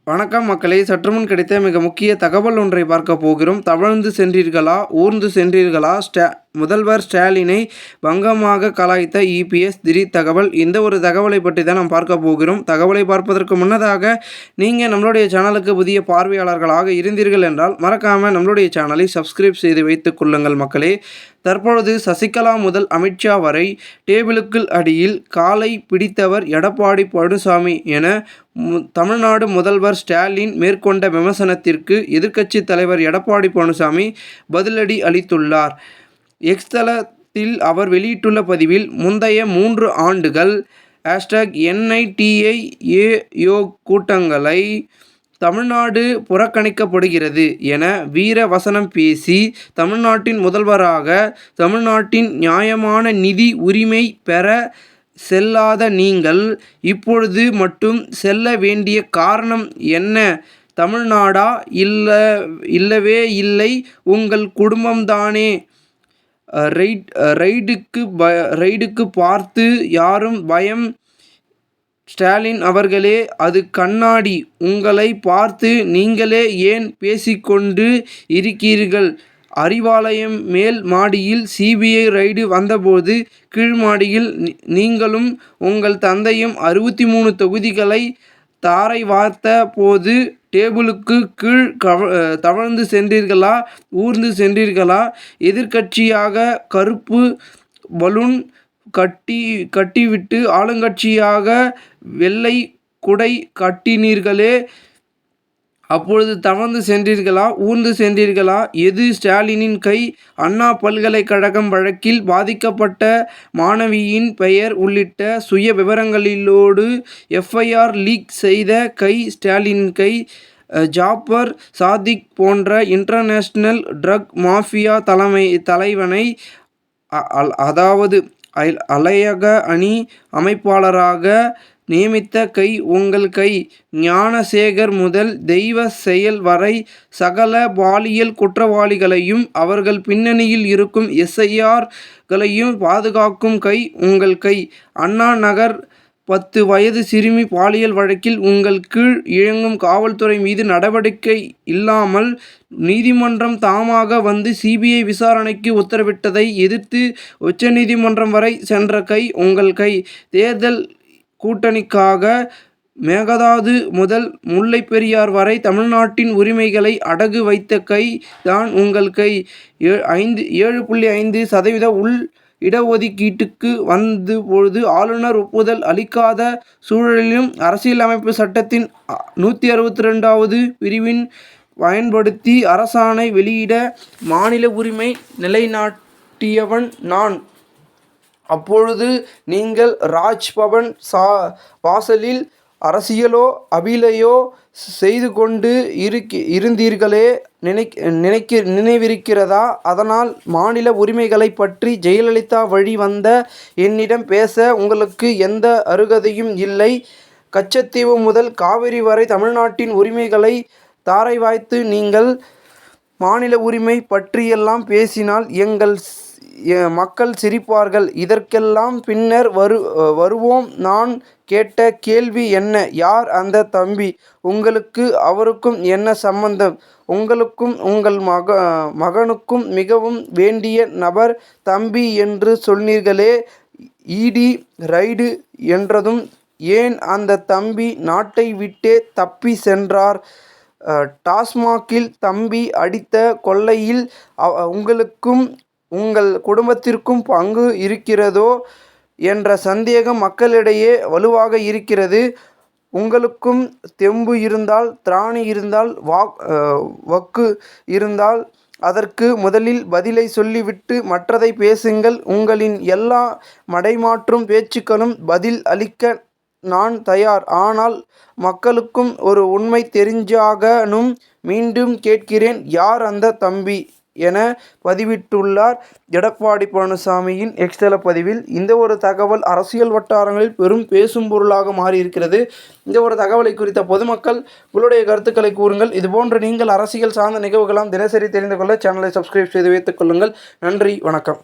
வணக்கம் மக்களே, சற்றுமுன் கிடைத்த மிக முக்கிய தகவல் ஒன்றை பார்க்க போகிறோம். தவழ்ந்து சென்றீர்களா, ஊர்ந்து சென்றீர்களா? முதல்வர் ஸ்டாலினை பங்கமாக கலாய்த்த இபிஎஸ் திடீர் தகவல். இந்த ஒரு தகவலை பற்றி தான் நாம் பார்க்க போகிறோம். தகவலை பார்ப்பதற்கு முன்னதாக நீங்கள் நம்மளுடைய சேனலுக்கு புதிய பார்வையாளர்களாக இருந்தீர்கள் என்றால் மறக்காமல் நம்மளுடைய சேனலை சப்ஸ்கிரைப் செய்து வைத்துக் கொள்ளுங்கள் மக்களே. தற்பொழுது சசிகலா முதல் அமித்ஷா வரை டேபிளுக்கு அடியில் காலை பிடித்தவர் எடப்பாடி பழனிசாமி என தமிழ்நாடு முதல்வர் ஸ்டாலின் மேற்கொண்ட விமர்சனத்திற்கு எதிர்க்கட்சித் தலைவர் எடப்பாடி பழனிசாமி பதிலடி அளித்துள்ளார். எக்ஸ் தளத்தில் அவர் வெளியிட்டுள்ள பதிவில், முந்தைய 3 ஆண்டுகள் #NITIAYO கூட்டங்களை தமிழ்நாடு புறக்கணிக்கப்படுகிறது என வீர வசனம் பேசி, தமிழ்நாட்டின் முதல்வராக தமிழ்நாட்டின் நியாயமான நிதி உரிமை பெற செல்லாத நீங்கள் இப்பொழுது மட்டும் செல்ல வேண்டிய காரணம் என்ன? தமிழ்நாடா? இல்லவே இல்லை, உங்கள் குடும்பம்தானே? ரைடுக்கு பார்த்து யாரும் பயம்? ஸ்டாலின் அவர்களே, அது கண்ணாடி. உங்களை பார்த்து நீங்களே ஏன் பேசிக்கொண்டு இருக்கிறீர்கள்? அறிவாலயம் மேல் மாடியில் சிபிஐ ரைடு வந்தபோது கீழ் மாடியில் நீங்களும் உங்கள் தந்தையும் 63 தொகுதிகளை தாரை வார்த்த போது டேபிளுக்கு கீழ் தவழ்ந்து சென்றீர்களா, ஊர்ந்து சென்றீர்களா? எதிர்க்கட்சியாக கருப்பு பலூன் கட்டிவிட்டு ஆளுங்கட்சியாக வெள்ளை குடை கட்டினீர்களே, அப்பொழுது தவழ்ந்து சென்றீர்களா, ஊர்ந்து சென்றீர்களா? எது ஸ்டாலினின் கை? அண்ணா பல்கலைக்கழகம் வழக்கில் பாதிக்கப்பட்ட மாணவியின் பெயர் உள்ளிட்ட சுய விவரங்களோடு எஃப்ஐஆர் லீக் செய்த கை ஸ்டாலின் கை. ஜாபர் சாதிக் போன்ற இன்டர்நேஷனல் ட்ரக் மாஃபியா தலைவனை அதாவது அலையக அணி அமைப்பாளராக நியமித்த கை உங்கள் கை. ஞானசேகர் முதல் தெய்வ செயல் வரை சகல பாலியல் குற்றவாளிகளையும் அவர்கள் பின்னணியில் இருக்கும் SIRகளையும் பாதுகாக்கும் கை உங்கள் கை. அண்ணா நகர் 10 வயது சிறுமி பாலியல் வழக்கில் உங்கள் கீழ் இயங்கும் காவல்துறை மீது நடவடிக்கை இல்லாமல் நீதிமன்றம் தாமாக வந்து சிபிஐ விசாரணைக்கு உத்தரவிட்டதை எதிர்த்து உச்சநீதிமன்றம் வரை சென்ற கை உங்கள் கை. தேர்தல் கூட்டணிக்காக மேகதாது முதல் முல்லை பெரியார் வரை தமிழ்நாட்டின் உரிமைகளை அடகு வைத்த கை தான் உங்கள் கை. 7.5% உள் இடஒதுக்கீட்டுக்கு வந்தபொழுது ஆளுநர் ஒப்புதல் அளிக்காத சூழலிலும் அரசியலமைப்பு சட்டத்தின் 162வது பிரிவின் பயன்படுத்தி அரசாணை வெளியிட மாநில உரிமை நிலைநாட்டியவன் நான். அப்பொழுது நீங்கள் ராஜ்பவன் வாசலில் அரசியலோ அபிலையோ செய்து கொண்டு இருந்தீர்களே, நினைவிருக்கிறதா? அதனால் மாநில உரிமைகளை பற்றி ஜெயலலிதா வழி வந்த என்னிடம் பேச உங்களுக்கு எந்த அருகதையும் இல்லை. கச்சத்தீவு முதல் காவிரி வரை தமிழ்நாட்டின் உரிமைகளை தாரை வாய்த்து நீங்கள் மாநில உரிமை பற்றியெல்லாம் பேசினால் எங்கள் மக்கள் சிரிப்பார்கள். இதற்கெல்லாம் பின்னர் வருவோம். நான் கேட்ட கேள்வி என்ன? யார் அந்த தம்பி? உங்களுக்கு அவருக்கும் என்ன சம்பந்தம்? உங்களுக்கும் உங்கள் மகனுக்கும் மிகவும் வேண்டிய நபர் தம்பி என்று சொன்னீர்களே, இடி ரைடு என்றதும் ஏன் அந்த தம்பி நாட்டை விட்டே தப்பி சென்றார்? டாஸ்மாகில் தம்பி அடித்த கொள்ளையில் உங்களுக்கும் உங்கள் குடும்பத்திற்கும் பங்கு இருக்கிறதோ என்ற சந்தேகம் மக்களிடையே வலுவாக இருக்கிறது. உங்களுக்கும் தெம்பு இருந்தால், திராணி இருந்தால், வக்கு இருந்தால் அதற்கு முதலில் பதிலை சொல்லிவிட்டு மற்றதை பேசுங்கள். உங்களின் எல்லா மடைமாற்றும் பேச்சுக்களும் பதில் அளிக்க நான் தயார். ஆனால் மக்களுக்கும் ஒரு உண்மை தெரிஞ்சாகணும். மீண்டும் கேட்கிறேன், யார் அந்த தம்பி என பதிவிட்டுள்ளார் எடப்பாடி பழனிசாமியின் எக்ஸ் தள பதிவில். இந்த ஒரு தகவல் அரசியல் வட்டாரங்களில் பெரும் பேசும் பொருளாக மாறியிருக்கிறது. இந்த ஒரு தகவலை குறித்த பொதுமக்கள் உங்களுடைய கருத்துக்களை கூறுங்கள். இதுபோன்று நீங்கள் அரசியல் சார்ந்த நிகழ்வுகளாம் தினசரி தெரிந்து கொள்ள சேனலை சப்ஸ்கிரைப் செய்து வைத்துக் கொள்ளுங்கள். நன்றி, வணக்கம்.